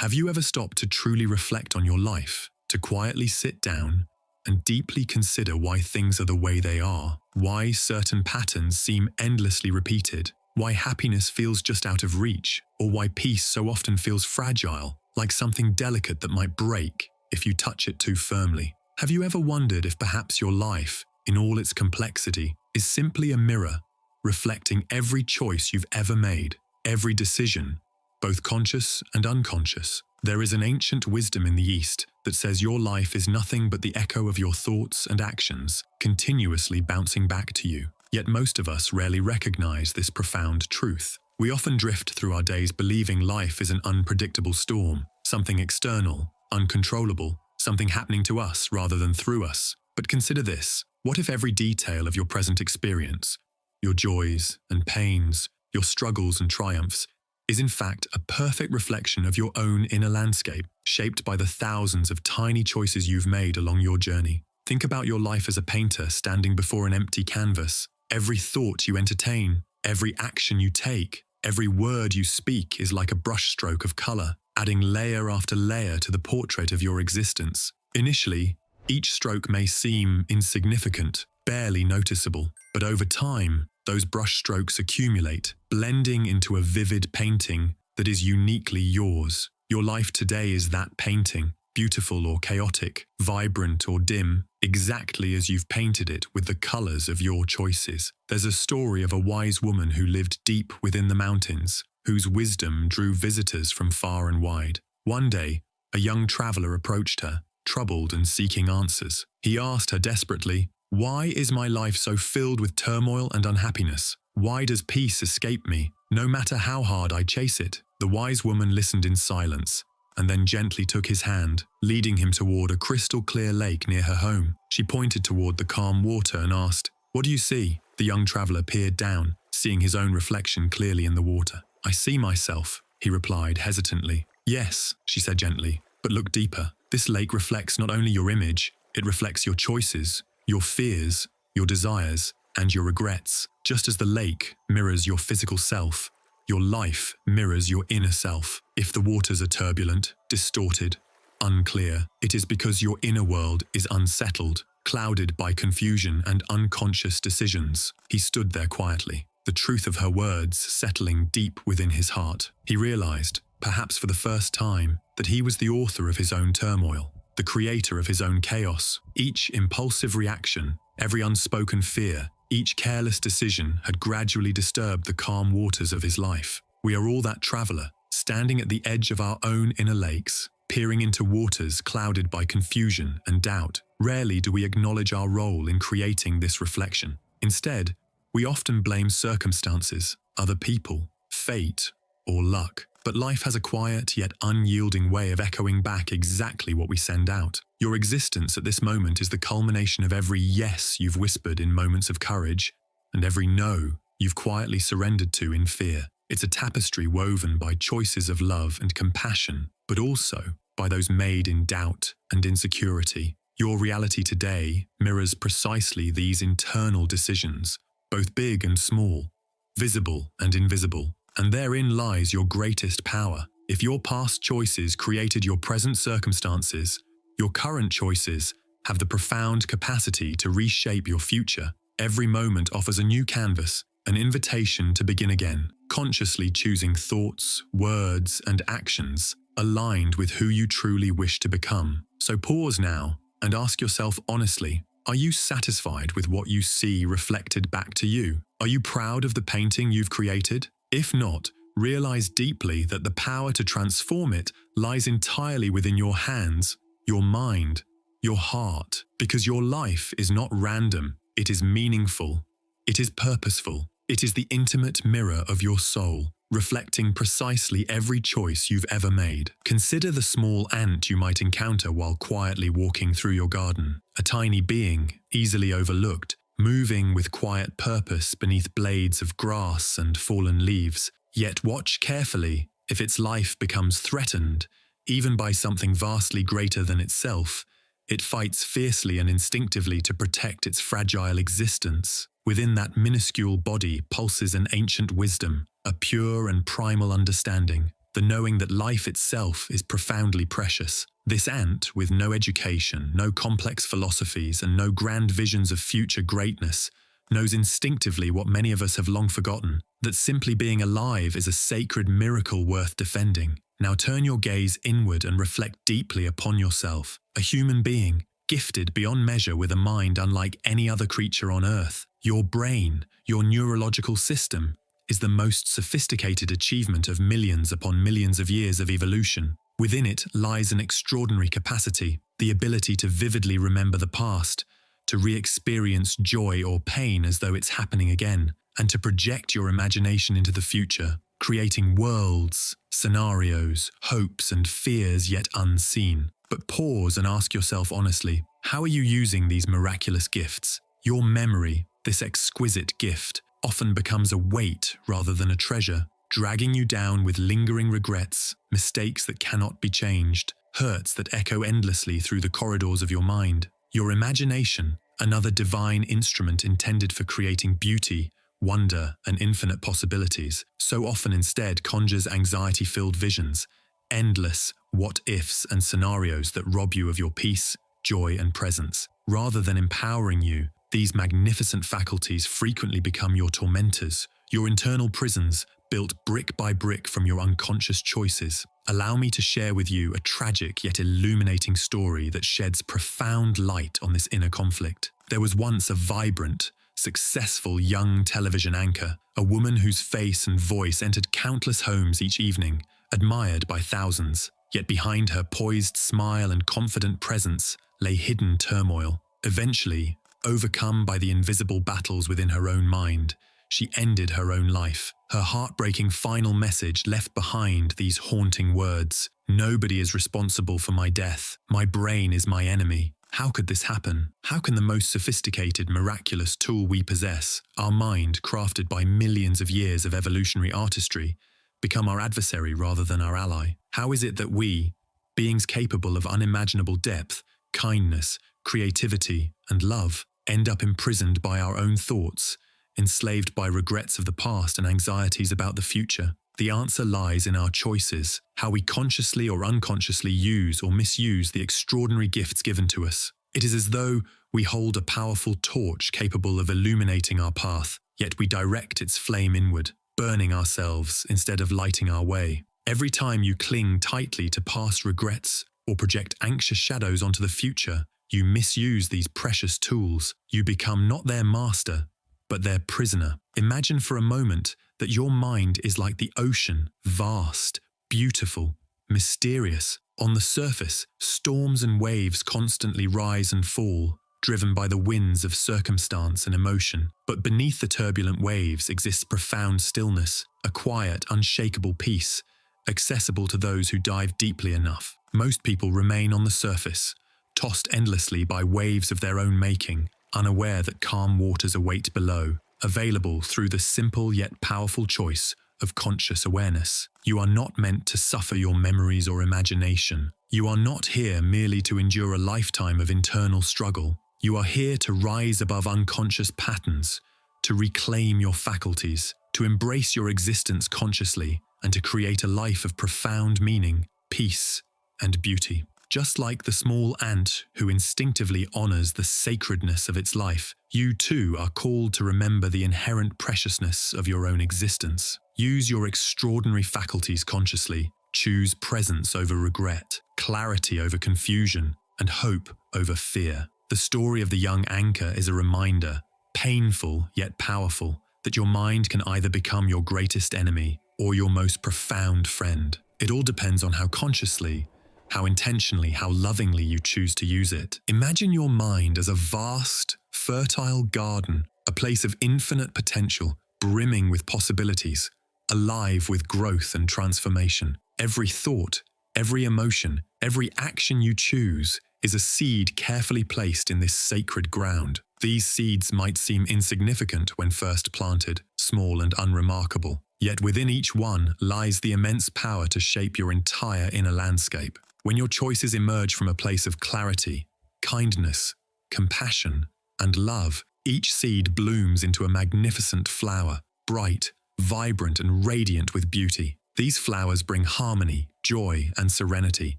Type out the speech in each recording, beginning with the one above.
Have you ever stopped to truly reflect on your life, to quietly sit down and deeply consider why things are the way they are, why certain patterns seem endlessly repeated, why happiness feels just out of reach, or why peace so often feels fragile, like something delicate that might break if you touch it too firmly? Have you ever wondered if perhaps your life, in all its complexity, is simply a mirror, reflecting every choice you've ever made, every decision, both conscious and unconscious? There is an ancient wisdom in the East that says your life is nothing but the echo of your thoughts and actions, continuously bouncing back to you. Yet most of us rarely recognize this profound truth. We often drift through our days believing life is an unpredictable storm, something external, uncontrollable, something happening to us rather than through us. But consider this: what if every detail of your present experience, your joys and pains, your struggles and triumphs, is in fact a perfect reflection of your own inner landscape, shaped by the thousands of tiny choices you've made along your journey? Think about your life as a painter standing before an empty canvas. Every thought you entertain, every action you take, every word you speak is like a brushstroke of color, adding layer after layer to the portrait of your existence. Initially, each stroke may seem insignificant, barely noticeable, but over time, those brushstrokes accumulate, blending into a vivid painting that is uniquely yours. Your life today is that painting, beautiful or chaotic, vibrant or dim, exactly as you've painted it with the colors of your choices. There's a story of a wise woman who lived deep within the mountains, whose wisdom drew visitors from far and wide. One day, a young traveler approached her, troubled and seeking answers. He asked her desperately, "Why is my life so filled with turmoil and unhappiness? Why does peace escape me, no matter how hard I chase it?" The wise woman listened in silence, and then gently took his hand, leading him toward a crystal-clear lake near her home. She pointed toward the calm water and asked, "What do you see?" The young traveler peered down, seeing his own reflection clearly in the water. "I see myself," he replied hesitantly. "Yes," she said gently, "but look deeper. This lake reflects not only your image, it reflects your choices, your fears, your desires, and your regrets. Just as the lake mirrors your physical self, your life mirrors your inner self. If the waters are turbulent, distorted, unclear, it is because your inner world is unsettled, clouded by confusion and unconscious decisions." He stood there quietly, the truth of her words settling deep within his heart. He realized, perhaps for the first time, that he was the author of his own turmoil, the creator of his own chaos. Each impulsive reaction, every unspoken fear, each careless decision had gradually disturbed the calm waters of his life. We are all that traveler, standing at the edge of our own inner lakes, peering into waters clouded by confusion and doubt. Rarely do we acknowledge our role in creating this reflection. Instead, we often blame circumstances, other people, fate, or luck. But life has a quiet yet unyielding way of echoing back exactly what we send out. Your existence at this moment is the culmination of every yes you've whispered in moments of courage, and every no you've quietly surrendered to in fear. It's a tapestry woven by choices of love and compassion, but also by those made in doubt and insecurity. Your reality today mirrors precisely these internal decisions, both big and small, visible and invisible. And therein lies your greatest power. If your past choices created your present circumstances, your current choices have the profound capacity to reshape your future. Every moment offers a new canvas, an invitation to begin again, consciously choosing thoughts, words, and actions aligned with who you truly wish to become. So pause now and ask yourself honestly, are you satisfied with what you see reflected back to you? Are you proud of the painting you've created? If not, realize deeply that the power to transform it lies entirely within your hands, your mind, your heart, because your life is not random, it is meaningful, it is purposeful, it is the intimate mirror of your soul, reflecting precisely every choice you've ever made. Consider the small ant you might encounter while quietly walking through your garden, a tiny being, easily overlooked, moving with quiet purpose beneath blades of grass and fallen leaves. Yet watch carefully. If its life becomes threatened, even by something vastly greater than itself, it fights fiercely and instinctively to protect its fragile existence. Within that minuscule body pulses an ancient wisdom, a pure and primal understanding. the knowing that life itself is profoundly precious. This ant, with no education, no complex philosophies, and no grand visions of future greatness, knows instinctively what many of us have long forgotten, that simply being alive is a sacred miracle worth defending. Now turn your gaze inward and reflect deeply upon yourself, a human being, gifted beyond measure with a mind unlike any other creature on Earth. Your brain, your neurological system, is the most sophisticated achievement of millions upon millions of years of evolution. Within it lies an extraordinary capacity, the ability to vividly remember the past, to re-experience joy or pain as though it's happening again, and to project your imagination into the future, creating worlds, scenarios, hopes and fears yet unseen. But pause and ask yourself honestly, how are you using these miraculous gifts? Your memory, this exquisite gift, often becomes a weight rather than a treasure, dragging you down with lingering regrets, mistakes that cannot be changed, hurts that echo endlessly through the corridors of your mind. Your imagination, another divine instrument intended for creating beauty, wonder, and infinite possibilities, so often instead conjures anxiety-filled visions, endless what-ifs and scenarios that rob you of your peace, joy, and presence. Rather than empowering you, these magnificent faculties frequently become your tormentors, your internal prisons, built brick by brick from your unconscious choices. Allow me to share with you a tragic yet illuminating story that sheds profound light on this inner conflict. There was once a vibrant, successful young television anchor, a woman whose face and voice entered countless homes each evening, admired by thousands. Yet behind her poised smile and confident presence lay hidden turmoil. Eventually, overcome by the invisible battles within her own mind, she ended her own life. Her heartbreaking final message left behind these haunting words: "Nobody is responsible for my death. My brain is my enemy." How could this happen? How can the most sophisticated, miraculous tool we possess, our mind crafted by millions of years of evolutionary artistry, become our adversary rather than our ally? How is it that we, beings capable of unimaginable depth, kindness, creativity, and love, end up imprisoned by our own thoughts, enslaved by regrets of the past and anxieties about the future? The answer lies in our choices, how we consciously or unconsciously use or misuse the extraordinary gifts given to us. It is as though we hold a powerful torch capable of illuminating our path, yet we direct its flame inward, burning ourselves instead of lighting our way. Every time you cling tightly to past regrets or project anxious shadows onto the future, you misuse these precious tools. You become not their master, but their prisoner. Imagine for a moment that your mind is like the ocean, vast, beautiful, mysterious. On the surface, storms and waves constantly rise and fall, driven by the winds of circumstance and emotion. But beneath the turbulent waves exists profound stillness, a quiet, unshakable peace, accessible to those who dive deeply enough. Most people remain on the surface, tossed endlessly by waves of their own making, unaware that calm waters await below, available through the simple yet powerful choice of conscious awareness. You are not meant to suffer your memories or imagination. You are not here merely to endure a lifetime of internal struggle. You are here to rise above unconscious patterns, to reclaim your faculties, to embrace your existence consciously, and to create a life of profound meaning, peace, and beauty. Just like the small ant who instinctively honors the sacredness of its life, you too are called to remember the inherent preciousness of your own existence. Use your extraordinary faculties consciously. Choose presence over regret, clarity over confusion, and hope over fear. The story of the young anchor is a reminder, painful yet powerful, that your mind can either become your greatest enemy or your most profound friend. It all depends on how consciously, how intentionally, how lovingly you choose to use it. Imagine your mind as a vast, fertile garden, a place of infinite potential, brimming with possibilities, alive with growth and transformation. Every thought, every emotion, every action you choose is a seed carefully placed in this sacred ground. These seeds might seem insignificant when first planted, small and unremarkable, yet within each one lies the immense power to shape your entire inner landscape. When your choices emerge from a place of clarity, kindness, compassion, and love, each seed blooms into a magnificent flower, bright, vibrant, and radiant with beauty. These flowers bring harmony, joy, and serenity,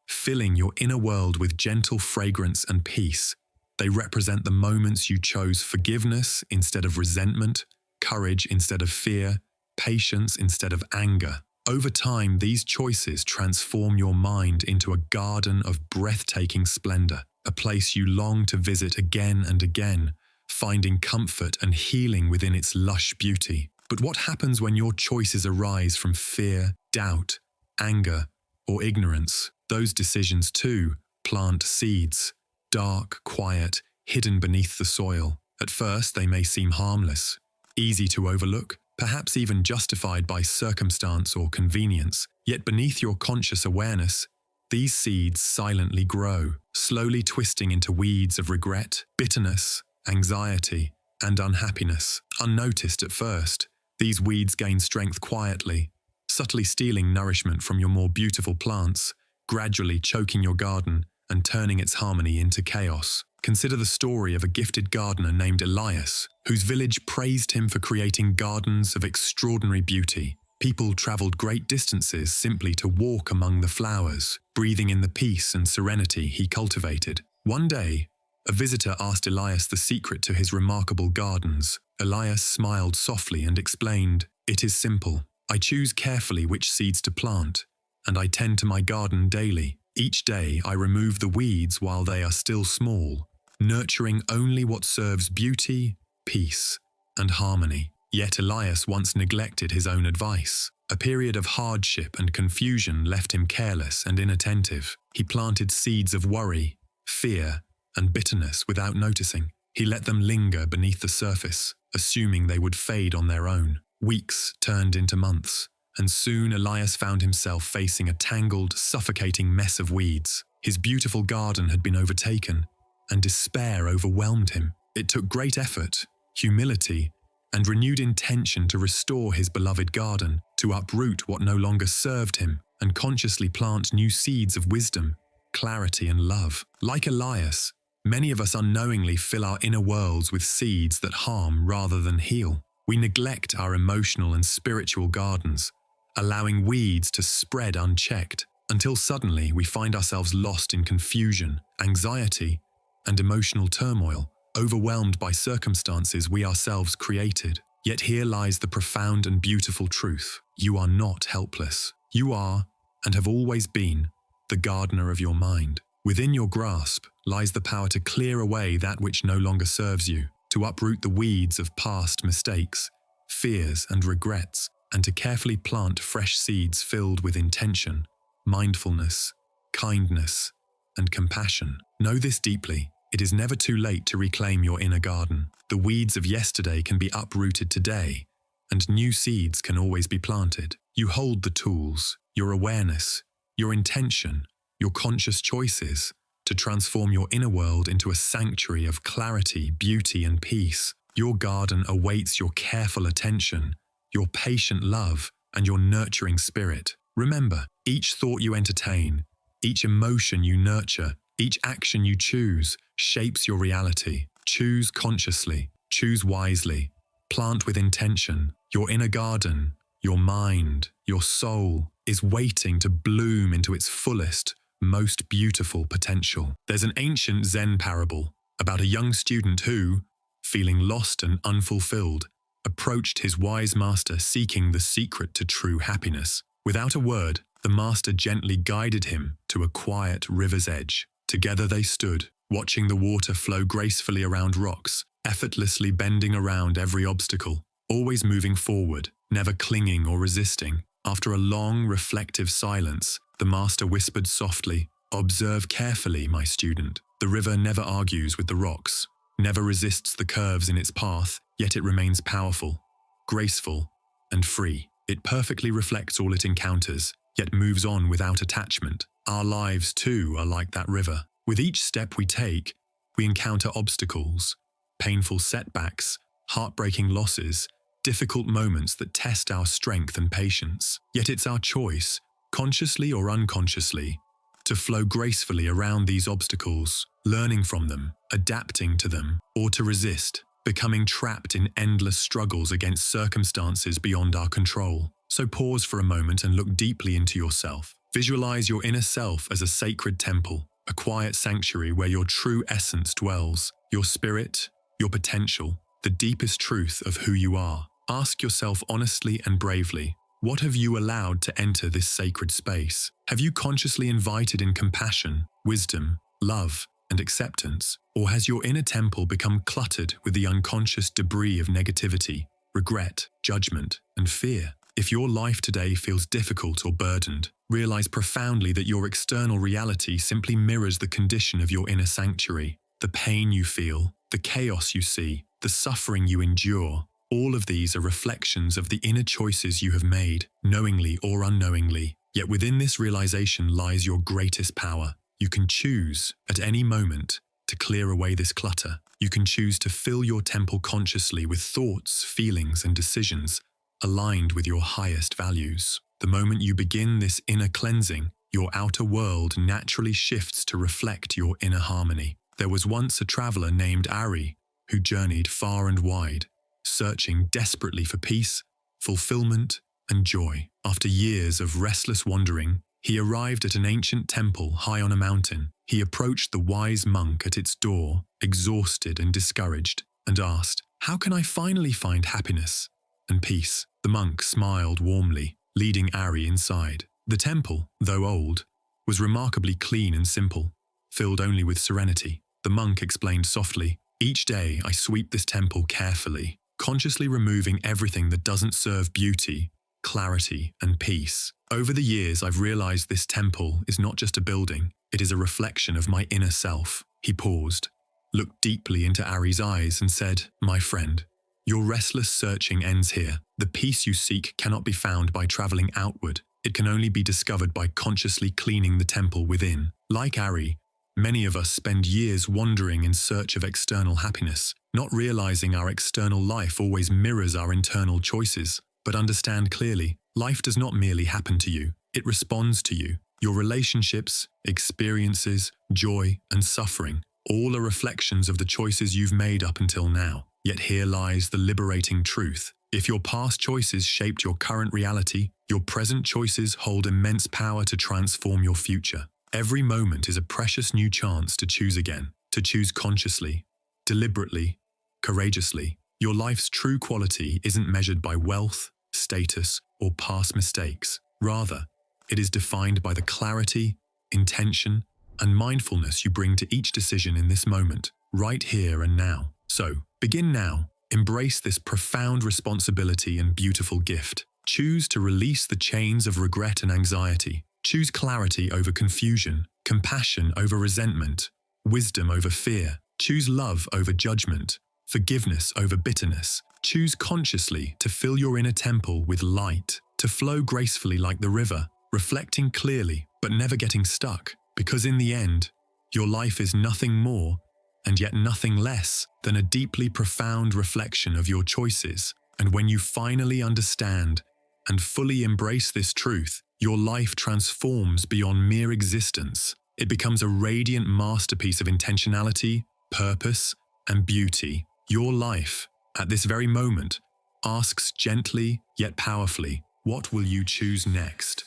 filling your inner world with gentle fragrance and peace. They represent the moments you chose forgiveness instead of resentment, courage instead of fear, patience instead of anger. Over time, these choices transform your mind into a garden of breathtaking splendor, a place you long to visit again and again, finding comfort and healing within its lush beauty. But what happens when your choices arise from fear, doubt, anger, or ignorance? Those decisions, too, plant seeds, dark, quiet, hidden beneath the soil. At first, they may seem harmless, easy to overlook, perhaps even justified by circumstance or convenience. Yet beneath your conscious awareness, these seeds silently grow, slowly twisting into weeds of regret, bitterness, anxiety, and unhappiness. Unnoticed at first, these weeds gain strength quietly, subtly stealing nourishment from your more beautiful plants, gradually choking your garden and turning its harmony into chaos. Consider the story of a gifted gardener named Elias, whose village praised him for creating gardens of extraordinary beauty. People traveled great distances simply to walk among the flowers, breathing in the peace and serenity he cultivated. One day, a visitor asked Elias the secret to his remarkable gardens. Elias smiled softly and explained, "It is simple. I choose carefully which seeds to plant, and I tend to my garden daily. Each day I remove the weeds while they are still small, nurturing only what serves beauty, peace, and harmony." Yet Elias once neglected his own advice. A period of hardship and confusion left him careless and inattentive. He planted seeds of worry, fear, and bitterness without noticing. He let them linger beneath the surface, assuming they would fade on their own. Weeks turned into months, and soon Elias found himself facing a tangled, suffocating mess of weeds. His beautiful garden had been overtaken, and despair overwhelmed him. It took great effort, humility, and renewed intention to restore his beloved garden, to uproot what no longer served him, and consciously plant new seeds of wisdom, clarity, and love. Like Elias, many of us unknowingly fill our inner worlds with seeds that harm rather than heal. We neglect our emotional and spiritual gardens, allowing weeds to spread unchecked, until suddenly we find ourselves lost in confusion, anxiety, and emotional turmoil, overwhelmed by circumstances we ourselves created. Yet here lies the profound and beautiful truth. You are not helpless. You are, and have always been, the gardener of your mind. Within your grasp lies the power to clear away that which no longer serves you, to uproot the weeds of past mistakes, fears, and regrets, and to carefully plant fresh seeds filled with intention, mindfulness, kindness, and compassion. Know this deeply. It is never too late to reclaim your inner garden. The weeds of yesterday can be uprooted today, and new seeds can always be planted. You hold the tools, your awareness, your intention, your conscious choices, to transform your inner world into a sanctuary of clarity, beauty, and peace. Your garden awaits your careful attention, your patient love, and your nurturing spirit. Remember, each thought you entertain, each emotion you nurture, each action you choose shapes your reality. Choose consciously, choose wisely, plant with intention. Your inner garden, your mind, your soul is waiting to bloom into its fullest, most beautiful potential. There's an ancient Zen parable about a young student who, feeling lost and unfulfilled, approached his wise master seeking the secret to true happiness. Without a word, the master gently guided him to a quiet river's edge. Together they stood, watching the water flow gracefully around rocks, effortlessly bending around every obstacle, always moving forward, never clinging or resisting. After a long, reflective silence, the master whispered softly, "Observe carefully, my student. The river never argues with the rocks, never resists the curves in its path, yet it remains powerful, graceful, and free. It perfectly reflects all it encounters, yet moves on without attachment. Our lives, too, are like that river. With each step we take, we encounter obstacles, painful setbacks, heartbreaking losses, difficult moments that test our strength and patience. Yet it's our choice, consciously or unconsciously, to flow gracefully around these obstacles, learning from them, adapting to them, or to resist, becoming trapped in endless struggles against circumstances beyond our control. So pause for a moment and look deeply into yourself. Visualize your inner self as a sacred temple, a quiet sanctuary where your true essence dwells, your spirit, your potential, the deepest truth of who you are. Ask yourself honestly and bravely, what have you allowed to enter this sacred space? Have you consciously invited in compassion, wisdom, love, and acceptance? Or has your inner temple become cluttered with the unconscious debris of negativity, regret, judgment, and fear? If your life today feels difficult or burdened, realize profoundly that your external reality simply mirrors the condition of your inner sanctuary. The pain you feel, the chaos you see, the suffering you endure, all of these are reflections of the inner choices you have made, knowingly or unknowingly. Yet within this realization lies your greatest power. You can choose, at any moment, to clear away this clutter. You can choose to fill your temple consciously with thoughts, feelings, and decisions aligned with your highest values. The moment you begin this inner cleansing, your outer world naturally shifts to reflect your inner harmony. There was once a traveler named Ari who journeyed far and wide, searching desperately for peace, fulfillment, and joy. After years of restless wandering, he arrived at an ancient temple high on a mountain. He approached the wise monk at its door, exhausted and discouraged, and asked, "How can I finally find happiness and peace?" The monk smiled warmly, leading Ari inside. The temple, though old, was remarkably clean and simple, filled only with serenity. The monk explained softly, "Each day I sweep this temple carefully, consciously removing everything that doesn't serve beauty, clarity, and peace. Over the years, I've realized this temple is not just a building, it is a reflection of my inner self." He paused, looked deeply into Ari's eyes and said, "My friend, your restless searching ends here. The peace you seek cannot be found by traveling outward. It can only be discovered by consciously cleaning the temple within." Like Ari, many of us spend years wandering in search of external happiness, not realizing our external life always mirrors our internal choices. But understand clearly, life does not merely happen to you, it responds to you. Your relationships, experiences, joy, and suffering, all are reflections of the choices you've made up until now. Yet here lies the liberating truth. If your past choices shaped your current reality, your present choices hold immense power to transform your future. Every moment is a precious new chance to choose again, to choose consciously, deliberately, courageously. Your life's true quality isn't measured by wealth, status, or past mistakes. Rather, it is defined by the clarity, intention, and mindfulness you bring to each decision in this moment, right here and now. So, begin now. Embrace this profound responsibility and beautiful gift. Choose to release the chains of regret and anxiety. Choose clarity over confusion, compassion over resentment, wisdom over fear. Choose love over judgment, forgiveness over bitterness. Choose consciously to fill your inner temple with light, to flow gracefully like the river, reflecting clearly but never getting stuck. Because in the end, your life is nothing more and yet nothing less than a deeply profound reflection of your choices. And when you finally understand and fully embrace this truth, your life transforms beyond mere existence. It becomes a radiant masterpiece of intentionality, purpose, and beauty. Your life, at this very moment, asks gently yet powerfully, what will you choose next?